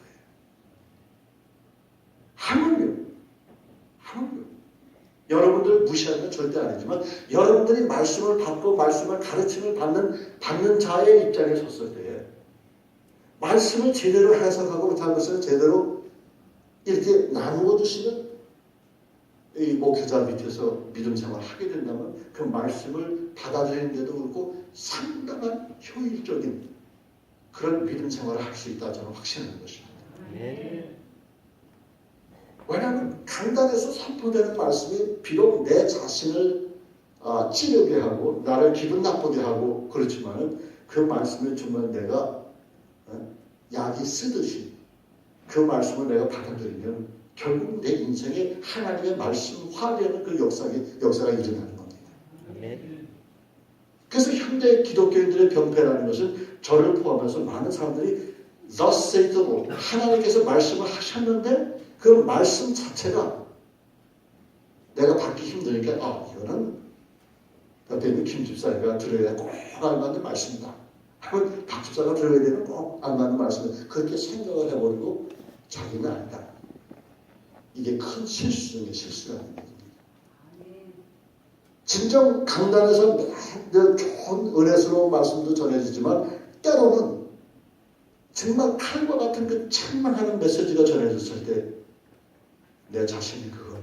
하물며 여러분들 무시하는 건 절대 아니지만 여러분들이 말씀을 받고 말씀을 가르침을 받는 자의 입장에 섰을 때 말씀을 제대로 해석하고 못한 것을 제대로 이렇게 나누어 주시는 이 목회자 밑에서 믿음 생활을 하게 된다면 그 말씀을 받아들이는데도 그렇고 상당한 효율적인 그런 믿음 생활을 할 수 있다 저는 확신하는 것입니다. 왜냐하면 강단에서 선포되는 말씀이 비록 내 자신을 찌르게 하고 나를 기분 나쁘게 하고 그렇지만 그 말씀을 정말 내가 약이 쓰듯이 그 말씀을 내가 받아들이면 결국 내 인생에 하나님의 말씀화되는 그 역사가 일어나는 겁니다. 그래서 현대 기독교인들의 병폐라는 것은 저를 포함해서 많은 사람들이 Thus saith the Lord, 하나님께서 말씀을 하셨는데 그 말씀 자체가 내가 받기 힘드니까 이거는 옆에 있는 김 집사가 들어야 꼭 알맞는 말씀이다. 하면 박 집사가 들어야 되는 꼭 알맞는 말씀이다. 그렇게 생각을 해버리고 자기는 아니다. 이게 큰 실수 중에 실수가 아닙니다. 진정 강단에서 늘 좋은 은혜스러운 말씀도 전해지지만 때로는 정말 칼과 같은 그 책망하는 메시지가 전해졌을 때 내 자신이 그걸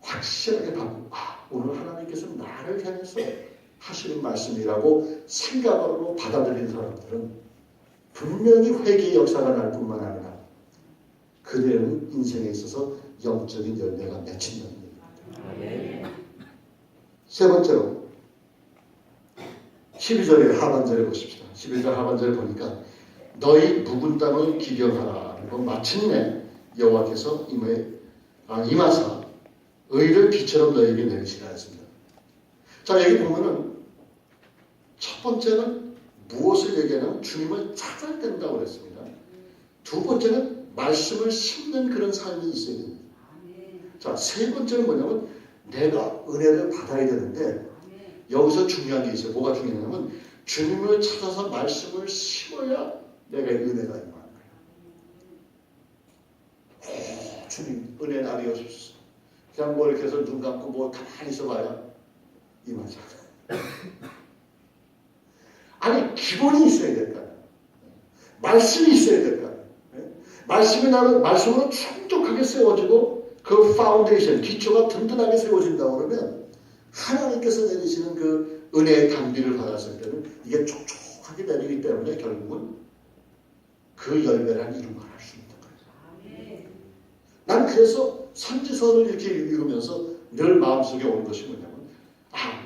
확실하게 받고 오늘 하나님께서 나를 향해서 하시는 말씀이라고 생각으로 받아들인 사람들은 분명히 회개의 역사가 날 뿐만 아니라 그들은 인생에 있어서 영적인 열매가 맺힌다는 얘기입니다. 세 번째로 12절의 하반절에 보십시다. 11절 하반절에 보니까 너희 묵은 땅을 기경하라. 그리고 마침내 여호와께서 임하사 의를 비처럼 너희에게 내리시라 했습니다. 자, 여기 보면은 첫 번째는 무엇을 얘기하냐면 주님을 찾아야 된다고 그랬습니다. 두 번째는 말씀을 심는 그런 삶이 있어야 됩니다. 자, 세 번째는 뭐냐면 내가 은혜를 받아야 되는데 여기서 중요한 게 있어요. 뭐가 중요하냐면 주님을 찾아서 말씀을 심어야 내가 은혜가 임하는 거예요. 주님 은혜 나리 오십시오. 그냥 뭐 이렇게 해서 눈 감고 뭐 가만히 있어봐야 임하지 않아요. 아니 기본이 있어야 될까요? 말씀이 있어야 될까요? 말씀으로 충족하게 세워지고 그 파운데이션, 기초가 든든하게 세워진다고 그러면 하나님께서 내리시는 그 은혜의 단비를 받았을 때는 이게 촉촉하게 내리기 때문에 결국은 그 열매란 이룬 걸 할 수 있는 거예요. 난 그래서 선지서를 이렇게 읽으면서 늘 마음속에 오는 것이 뭐냐면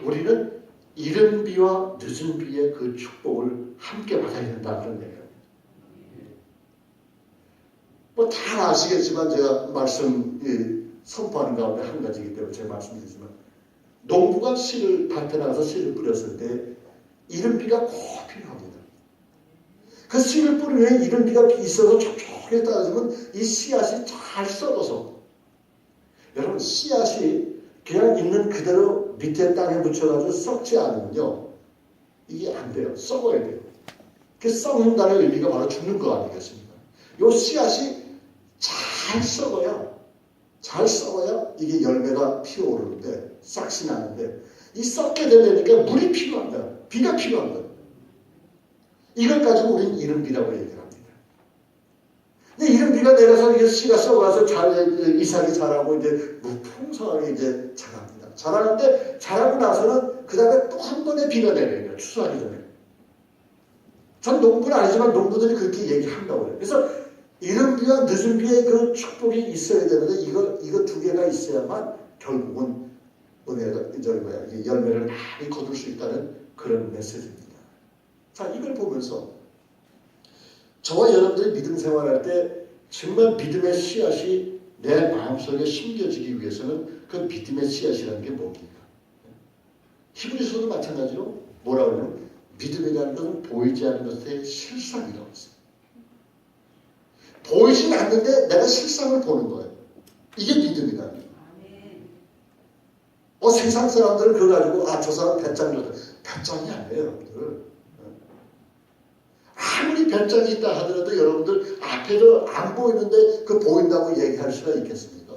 우리는 이른 비와 늦은 비의 그 축복을 함께 받아야 된다 그런 얘기예요. 뭐 다 아시겠지만 제가 선포하는 가운데 한 가지이기 때문에 제가 말씀드리지만 농부가 밭에 나가서 씨를 뿌렸을 때 이른 비가 꼭 필요합니다. 그 씨를 뿌린 후에 이른 비가 있어서 촉촉하게 따라주면 이 씨앗이 잘 썩어서 여러분 씨앗이 그냥 있는 그대로 밑에 땅에 묻혀가지고 썩지 않으면요 이게 안 돼요. 썩어야 돼요. 그 썩는다는 의미가 바로 죽는 거 아니겠습니까? 이 씨앗이 잘 썩어야 이게 열매가 피어오르는데 싹이 나는데 이 썩게 되려니까 물이 필요합니다. 비가 필요합니다. 이걸 가지고 우리는 이른 비라고 얘기를 합니다. 근데 이른 비가 내려서 이게 씨가 썩어서 이삭이 자라고 이제 풍성하게 이제 자랍니다. 자라는데 자라고 나서는 그 다음에 또 한 번의 비가 내려요. 추수하기 전에. 전 농부는 아니지만 농부들이 그렇게 얘기한다고 해요. 그래서 이른 비와 늦은 비의 그 축복이 있어야 되는데 이거 두 개가 있어야만 결국은 열매를 많이 거둘 수 있다는 그런 메시지입니다. 자, 이걸 보면서 저와 여러분들이 믿음 생활할 때 정말 믿음의 씨앗이 내 마음속에 심겨지기 위해서는 그 믿음의 씨앗이라는 게 뭡니까? 히브리서도 마찬가지로 뭐라고 하냐면 믿음이라는 것은 보이지 않는 것의 실상이라고 했어요. 보이진 않는데 내가 실상을 보는 거예요. 이게 믿음이다. 세상 사람들은 그거 가지고 저 사람 배짱 좋다. 배짱이 아니에요, 여러분들. 아무리 배짱이 있다 하더라도 여러분들 앞에서 안 보이는데 그 보인다고 얘기할 수가 있겠습니까?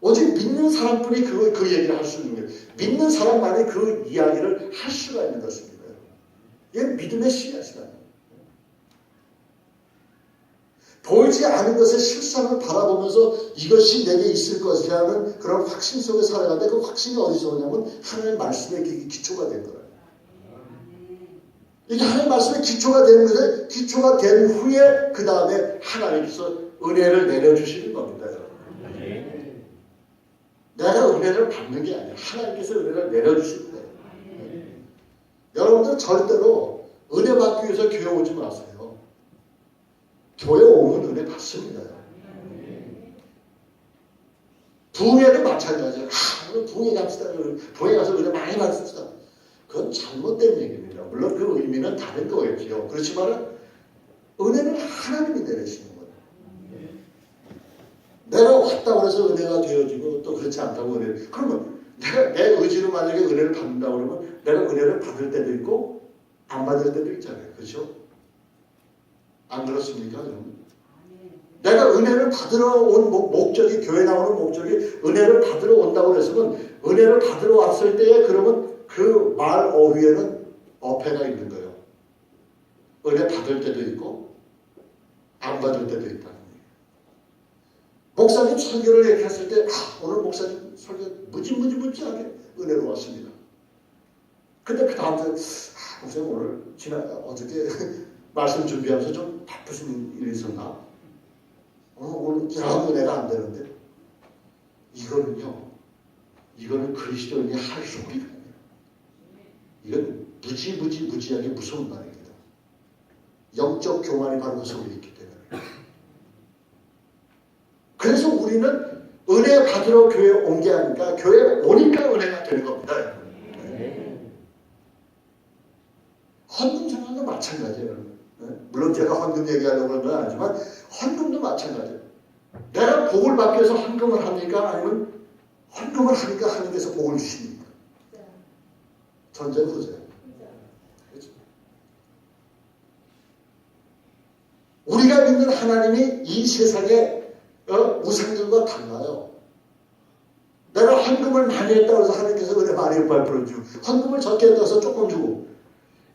오직 믿는 사람뿐이 그 얘기를 할 수 있는 거예요. 믿는 사람만이 그 이야기를 할 수가 있는 것입니다. 이게 믿음의 씨앗이다. 보이지 않은 것의 실상을 바라보면서 이것이 내게 있을 것이라는 그런 확신 속에 살아가는데 그 확신이 어디서 오냐면 하나님의 말씀에 기초가 된 거예요. 이게 하나님의 말씀에 기초가 되는 것에 기초가 된 후에 그 다음에 하나님께서 은혜를 내려주시는 겁니다. 내가 은혜를 받는 게 아니라 하나님께서 은혜를 내려주시는 거예요. 여러분들 절대로 은혜 받기 위해서 교회 오지 마세요. 교회 오면 은혜 받습니다. 부흥회도 마찬가지예요. 오늘 부흥회 갑시다. 부흥회 가서 은혜 많이 받습시다. 그건 잘못된 얘기입니다. 물론 그 의미는 다른 거겠죠. 그렇지만 은혜는 하나님이 내리시는 거예요. 내가 왔다고 해서 은혜가 되어지고 또 그렇지 않다고 은혜를. 그러면 내가 내 의지로 만약에 은혜를 받는다고 그러면 내가 은혜를 받을 때도 있고 안 받을 때도 있잖아요. 그렇죠? 안 그렇습니까? 여러분? 내가 은혜를 받으러 온 목적이 교회 나오는 목적이 은혜를 받으러 온다고 했으면 은혜를 받으러 왔을 때에 그러면 그 말 어휘에는 어폐가 있는 거예요. 은혜 받을 때도 있고 안 받을 때도 있다는 거예요. 목사님 설교를 얘기했을 때 오늘 목사님 설교 무지하게 은혜로 왔습니다. 근데 그 다음 주 목사님 오늘 어저께 말씀 준비하면서 좀 바쁘신 일이 있었나? 오늘 영 은혜가 안 되는데 이거는 그리스도인이 할 소리가 아니에요. 이건 무지하게 무서운 말입니다. 영적 교만이 바로 그 속에 있기 때문에. 그래서 우리는 은혜 받으러 교회에 온 게 아니라 교회에 오니까 은혜가 되는 겁니다. 헌금 생활도 마찬가지예요. 물론 제가 헌금 얘기하려고 하는 건 아니지만 헌금도 마찬가지예요. 내가 복을 받기 위해서 헌금을 합니까? 아니면 헌금을 하니까 하나님께서 복을 주십니까? 전제 후제. 그렇죠? 우리가 믿는 하나님이 이 세상의 우상들과 달라요. 내가 헌금을 많이 했다고 해서 하나님께서 은혜 많이 베풀어 주고 헌금을 적게 했다고 해서 조금 주고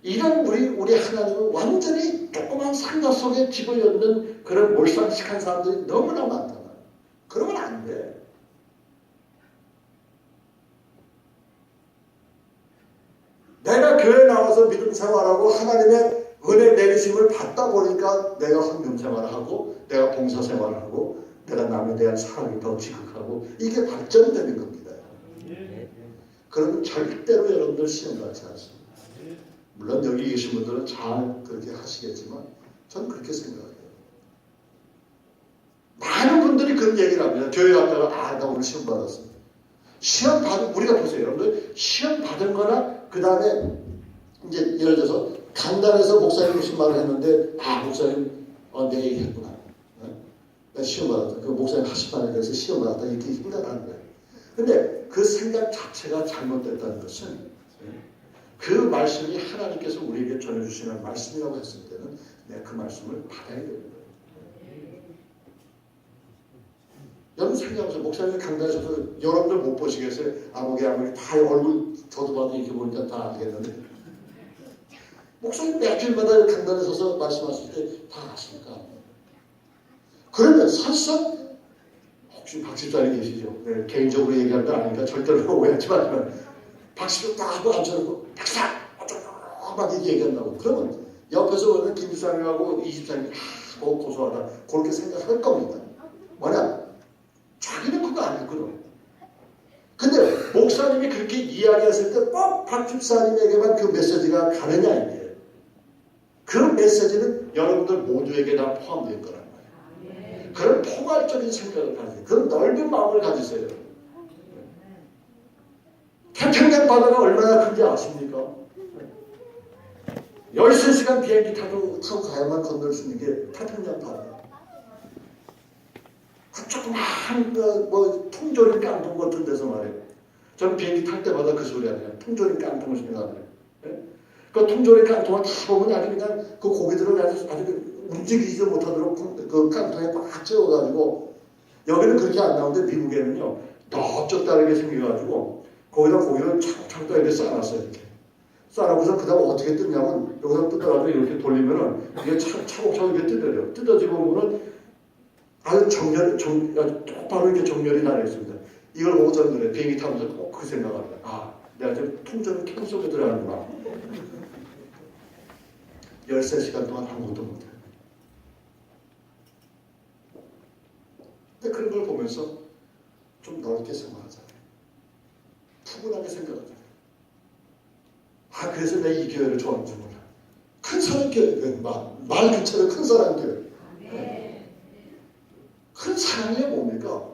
이런 우리 하나님은 완전히 조그만 상자 속에 집을 엮는 그런 몰상식한 사람들이 너무나 많단 말이에요. 그러면 안 돼. 내가 교회 나와서 믿음 생활하고 하나님의 은혜 내리심을 받다 보니까 내가 헌금 생활을 하고 내가 봉사 생활을 하고 내가 남에 대한 사랑이 더 지극하고 이게 발전되는 겁니다. 그러면 절대로 여러분들 시험 받지 않습니다. 물론 여기 계신 분들은 잘 그렇게 하시겠지만 저는 그렇게 생각해요. 많은 분들이 그런 얘기를 합니다. 교회 갔다가 나 오늘 시험 받았어. 시험 받은 우리가 보세요. 여러분들 시험 받은 거나 그 다음에 이제 예를 들어서 강단에서 목사님 무슨 말을 했는데 목사님 내 얘기 했구나. 나 시험 받았다. 그 목사님 하신 말에 대해서 시험 받았다. 이렇게 생각하는 거예요. 근데 그 생각 자체가 잘못됐다는 것은 그 말씀이 하나님께서 우리에게 전해주시는 말씀이라고 했을 때는 내가 그 말씀을 받아야 되는 거예요. 여러분 생각하면서 목사님 강단에서 여러분들 못 보시겠어요? 아무개 다 얼굴 저도 봐도 이렇게 보니까 다 알겠는데 목사님 매주일마다 강단에 서서 말씀하실 때 다 아십니까? 그러면 사실상 혹시 박 집사님 계시죠? 네, 개인적으로 얘기하는 거 아니니까 절대로 오해하지 마시면 박 집사님 딱 하고 앉혀놓고 박사! 어쩌고 막 이렇게 얘기한다고 그러면 옆에서 보면 김 집사님하고 이 집사님이 고소하다 그렇게 생각할 겁니다. 뭐냐? 자기는 그거 아니거든. 근데 목사님이 그렇게 이야기했을 때 꼭 박 집사님에게만 그 메시지가 가느냐 이게. 그 메시지는 여러분들 모두에게 다 포함될 거란 말이에요. 그런 포괄적인 생각을 가지세요. 그런 넓은 마음을 가지세요. 태평양 바다가 얼마나 큰지 아십니까? 13시간 비행기 타고 가야만 건널 수 있는 게 태평양 바다. 그 조그마한 통조림 깡통 같은 데서 말이에요. 저는 비행기 탈 때마다 그 소리 하네요. 통조림 깡통을 생각하네요. 그 통조림 깡통을 다 보면 아주 그냥 그 고기들을 아주 움직이지도 못하도록 그 깡통에 꽉 채워가지고 여기는 그렇게 안 나오는데 미국에는요 넓적 다르게 생겨가지고 거기다 고기를 차곡차곡 이렇게 쌓아놨어요. 이렇게 쌓아놓고서 그 다음 어떻게 뜯냐면 여기서 뜯어가지고 이렇게 돌리면은 이게 차곡차곡 이렇게 뜯어져요. 뜯어지고 보면은 아주 똑바로 이렇게 정렬이 나뉘어 있습니다. 이걸 보고 저는 비행기 타면서 꼭 그 생각합니다. 내가 지금 통조림 캔 속에 들어가는구나. 13시간 동안 아무것도 못해요. 근데 그런 걸 보면서 좀 넓게 생각하잖아요. 푸근하게 생각하잖아요. 그래서 내가 이 교회를 좋아하는지 몰라. 큰 사람 교회, 말 그대로 큰 사람 교회. 큰 사랑이 뭡니까?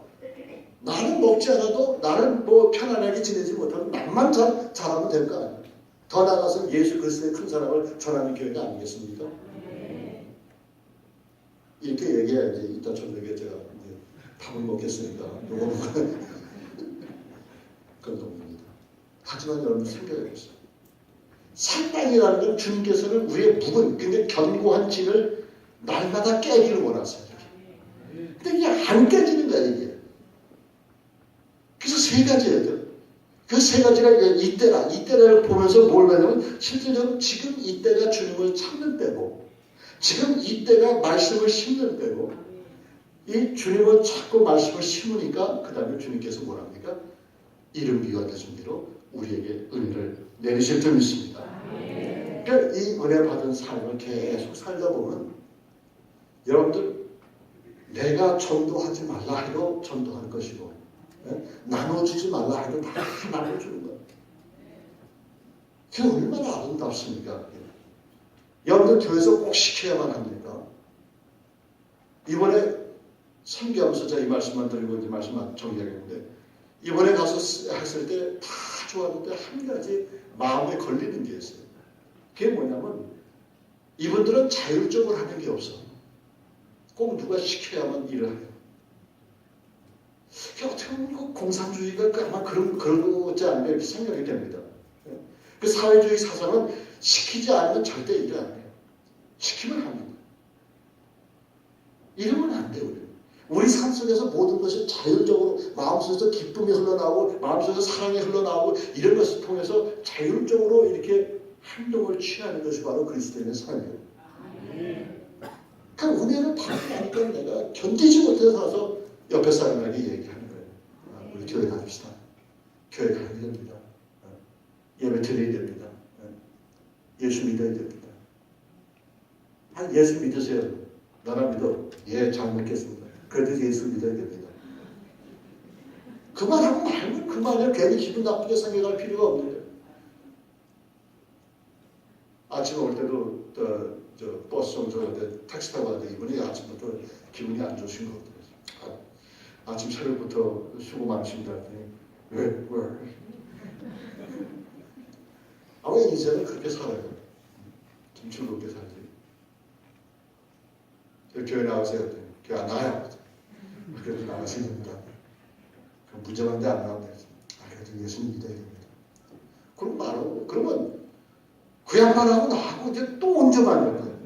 나는 먹지 않아도 나는 편안하게 지내지 못하고 남만 잘하면 될 거 아니에요. 더 나아가서 예수 그리스도의 큰 사랑을 전하는 교회가 아니겠습니까? 이렇게 얘기해야지. 이따 저녁에 제가 밥을 먹겠으니까 요거 그런 겁니다. 하지만 여러분 생각해보세요. 산당이라는 건 주님께서는 우리의 묵은 굉장히 견고한 진을 날마다 깨기를 원하세요. 근데 이게 안 깨지는 거야 이게. 그래서 세 가지예요. 그 세 가지가 이때를 보면서 뭘 배우냐면 실제로 지금 이때가 주님을 찾는 때고 지금 이때가 말씀을 심는 때고 이 주님을 찾고 말씀을 심으니까 그 다음에 주님께서 뭐랍니까? 이름 비유와 대sun비로 우리에게 은혜를 내리실 줄 믿습니다. 그러니까 이 은혜 받은 삶을 계속 살다 보면 여러분들 내가 전도하지 말라 해도 전도할 것이고 나눠주지 말라 해도 다 나눠주는 거예요. 그게 얼마나 아름답습니까? 여러분들 교회에서 꼭 시켜야만 합니까? 이번에 설교하면서 제가 이 말씀만 드리고 이제 말씀만 정리하겠는데 이번에 가서 했을 때 다 좋았는데 한 가지 마음에 걸리는 게 있어요. 그게 뭐냐면 이분들은 자율적으로 하는 게 없어. 꼭 누가 시켜야만 일을 해요. 어떻게 보면 공산주의가 아마 그런 거지 않을까 이렇게 생각이 됩니다. 그 사회주의 사상은 시키지 않으면 절대 일을 안 해요. 시키면 합니다. 이러면 안 돼요. 우리 삶 속에서 모든 것이 자율적으로 마음속에서 기쁨이 흘러나오고 마음속에서 사랑이 흘러나오고 이런 것을 통해서 자율적으로 이렇게 행동을 취하는 것이 바로 그리스도인의 삶이에요. 그 은혜를 받고 나니까 내가 견디지 못해서 와서 옆에 사람에게 얘기하는 거예요. 우리 교회 가줍시다. 교회 가야 됩니다. 예배 드려야 됩니다. 예수 믿어야 됩니다. 예수 믿으세요. 나라 믿어. 예, 잘 믿겠습니다. 그래도 예수 믿어야 됩니다. 그 말하고 말면 그 말에 괜히 기분 나쁘게 생각할 필요가 없는 거예요. 아침에 올 때도 저 버스 정류장에 택시 타고 왔는데 이분이 아침부터 기분이 안 좋으신 것 같아요. 아침 새벽부터 수고 많으십니다. 왜? 아무 인생은 그렇게 살아요. 좀 즐겁게 살지. 교회 나오세요. 교회 안 나와요. 그래도 나가셔야 됩니다. 무정한데 안 나온다. 그래도 예수 믿어야 됩니다. 그럼 말하고 그러면 그 양반하고 나하고 이제 또 언제 만날 거예요?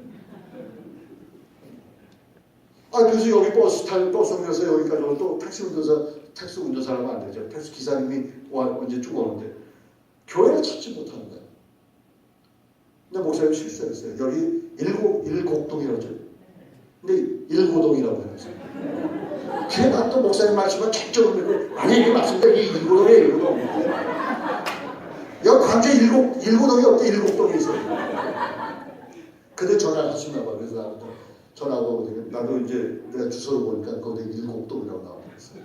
그래서 여기 버스 타면서 여기까지 오면 또 택시 운전사라면 안 되죠. 택시 기사님이 언제 쭉 오는데 교회를 찾지 못하는 거예요. 근데 목사님 실수했어요. 여기 일곡동이라고 했죠. 근데 일고동이라고 해놨어요. 그래 난 또 목사님 말씀은 적절히 믿고 아니 이게 맞습니다. 이게 일고동이에요. 일고동. 여기 광주에 일고동이 없대. 일곡동이 있어요. 근데 전화를 하시나 봐. 그래서 나도 전화하고 나도 이제 내가 주소를 보니까 거기 일곡동이라고 나와있어요.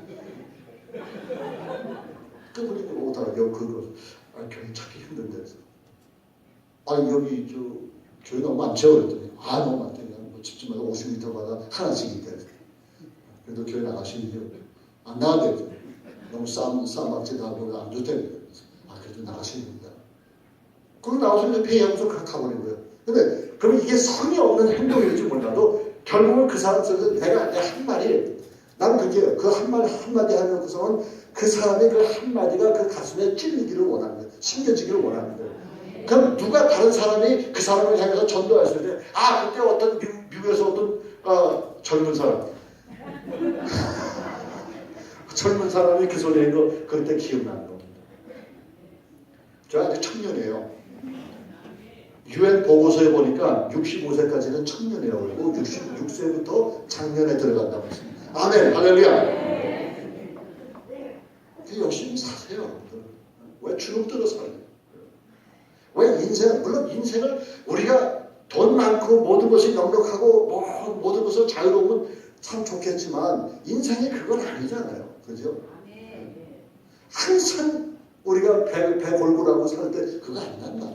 그분이 오다가 여기 그거 교회 찾기 힘든데 여기 교회 너무 많죠? 그랬더니 너무 많대. 뭐 집집마다 50m마다 하나씩 있대. 그래도 교회 나가시는데 안 나가대요. 너무 쌈박질 하고 안 좋대. 그래도 나가셔야 됩니다. 그럼 나와서 이제 회의하면서 그렇게 가버린 거예요. 근데 그럼 이게 성의 없는 행동일지 몰라도 결국은 그 사람 속에서 내가 한 말이 나는 그게 그 한마디 하는 구성은 그 사람의 그 한마디가 그 가슴에 찔리기를 원하는 거예요. 심겨지기를 원하는 거예요. 그럼 누가 다른 사람이 그 사람을 향해서 전도했을 때 그때 어떤 미국에서 어떤 젊은 사람이 그 소리 한 거 그때 기억나는 겁니다. 저 아직 청년이에요. UN 보고서에 보니까 65세까지는 청년이라고 그러고 66세부터 장년에 들어간다고 했습니다. 아멘, 할렐루야. 열심히 사세요. 왜 주눅들어 살아요? 왜 물론 인생을 우리가 돈 많고 모든 것이 넉넉하고 모든 것을 자유로우면 참 좋겠지만 인생이 그건 아니잖아요. 그죠? 항상 우리가 배 골고라고 살 때 그거 안 난다.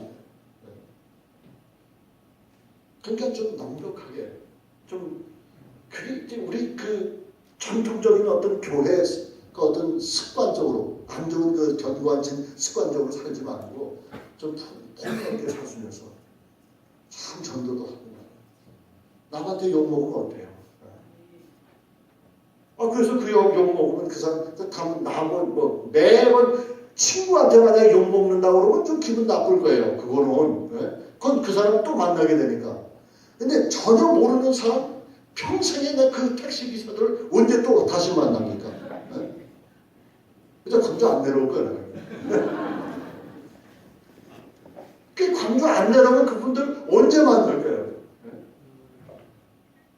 그러니까 좀 넉넉하게 그게 우리 그 전통적인 어떤 교회 그 어떤 습관적으로 안 좋은 그 견고한 습관적으로 살지 말고 좀 풍요롭게 사시면서 참 전도도 하고 남한테 욕 먹으면 어때요? 그래서 그 욕 먹으면 그 사람 나하고 매번 친구한테 만약에 욕 먹는다고 그러면 좀 기분 나쁠 거예요. 그건 그 사람 또 만나게 되니까. 근데 전혀 모르는 사람 평생에 내 그 택시기사들을 언제 또 다시 만납니까? 그래서 광주 안 내려올 거예요. 그 광주 안 내려오면 그분들 언제 만날 거예요?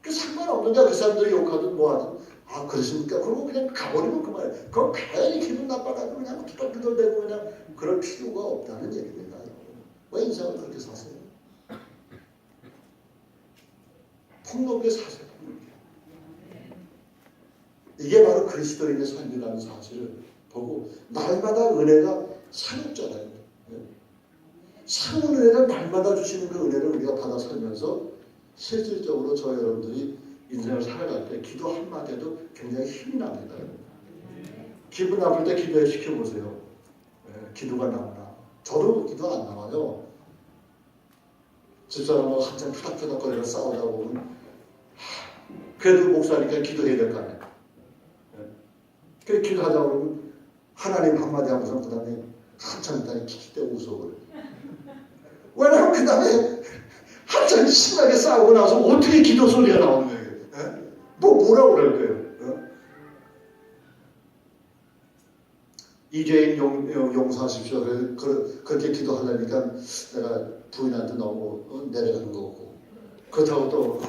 그 상관없는데 그 사람들이 욕하든 뭐하든 그러십니까? 그러고 그냥 가버리면 그만이에요. 그건 괜히 기분 나빠가지고 그냥 투덜투덜대고 그냥 그럴 필요가 없다는 얘기입니다. 왜 인생을 그렇게 사세요? 폭넓게 사세요. 이게 바로 그리스도인의 삶이라는 사실을 보고 날마다 은혜가 새롭잖아요. 새로운 은혜를 날마다 주시는 그 은혜를 우리가 받아 살면서 실질적으로 저 여러분들이 인생을 살아갈 때 기도 한마디에도 굉장히 힘이 납니다. 기분 나쁠 때 기도해 시켜보세요. 기도가 나오나. 저도 기도 안 나와요. 집사람하고 한참 투닥투닥거리며 싸우다 보면 그래도 목사니까 기도해야 될 거 아니에요. 그래서 기도하다 보면 하나님 한마디 하고서 그 다음에 한참 있다가 킥킥대고 웃어버려요. 왜냐면 그 다음에 한참 심하게 싸우고 나서 어떻게 기도 소리가 나오는 거예요. 뭐라고 그럴 거예요. 이 죄인 용서하십시오. 그렇게 기도하려니까 내가 부인한테 너무 내려가는 거고, 그렇다고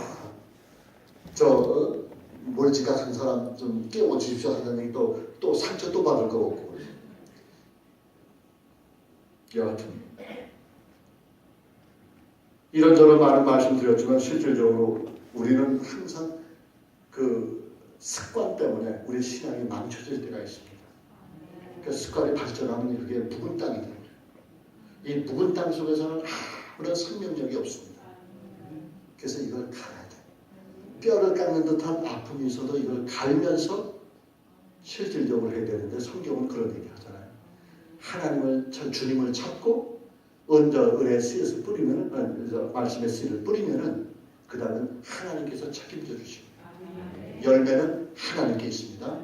또 멀찌감한 사람 좀 깨워주십시오 하려니 또 상처 또 받을 거 없고. 여하튼 이런저런 많은 말씀드렸지만 실질적으로 우리는 항상 그 습관 때문에 우리 신앙이 망쳐질 때가 있습니다. 그 습관이 발전하면 그게 묵은 땅이 됩니다. 이 묵은 땅 속에서는 아무런 생명력이 없습니다. 그래서 이걸 갈아야 돼. 뼈를 깎는 듯한 아픔이 있어도 이걸 갈면서 실질적으로 해야 되는데, 성경은 그런 얘기 하잖아요. 하나님을, 주님을 찾고 은혜의 씨앗을 뿌리면, 말씀의 씨를 뿌리면은 그 다음은 하나님께서 책임져 주십니다. 열매는 하나님께 있습니다.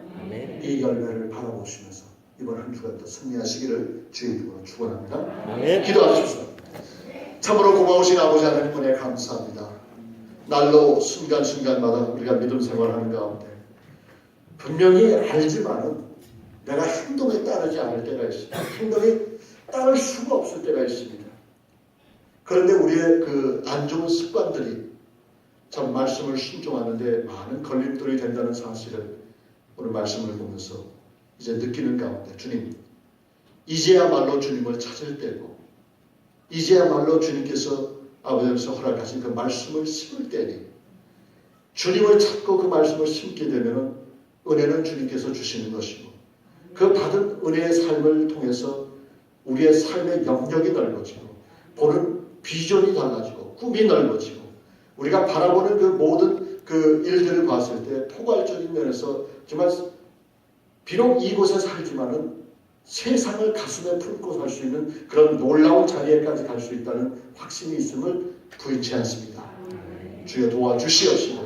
이 열매를 바라보시면서 이번 한 주간도 승리하시기를 주의 이름으로 축원합니다. 기도하십시오. 참으로 고마우신 아버지 하나님 은혜 감사합니다. 날로 순간순간마다 우리가 믿음 생활하는 가운데 분명히 알지만은 내가 행동에 따르지 않을 때가 있습니다. 행동에 따를 수가 없을 때가 있습니다. 그런데 우리의 그 안 좋은 습관들이 참 말씀을 순종하는데 많은 걸림돌이 된다는 사실을 오늘 말씀을 보면서 이제 느끼는 가운데, 주님, 이제야말로 주님을 찾을 때고, 이제야말로 주님께서 아버지께서 허락하신 그 말씀을 심을 때니, 주님을 찾고 그 말씀을 심게 되면 은혜는 주님께서 주시는 것이고, 그 받은 은혜의 삶을 통해서 우리의 삶의 영역이 넓어지고, 보는 비전이 달라지고, 꿈이 넓어지고, 우리가 바라보는 그 모든 그 일들을 봤을 때 포괄적인 면에서 정말 비록 이곳에 살지만은 세상을 가슴에 품고 살 수 있는 그런 놀라운 자리에까지 갈 수 있다는 확신이 있음을 부인치 않습니다. 주여 도와주시옵시고,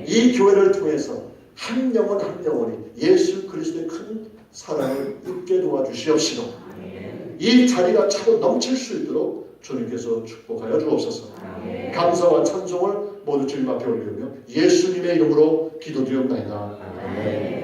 이 교회를 통해서 한 영혼 한 영혼이 예수 그리스도의 큰 사랑을 입게 도와주시옵시고, 이 자리가 차고 넘칠 수 있도록 주님께서 축복하여 주옵소서. 감사와 찬송을 모두 주님 앞에 올리며 예수님의 이름으로 기도드리옵나이다.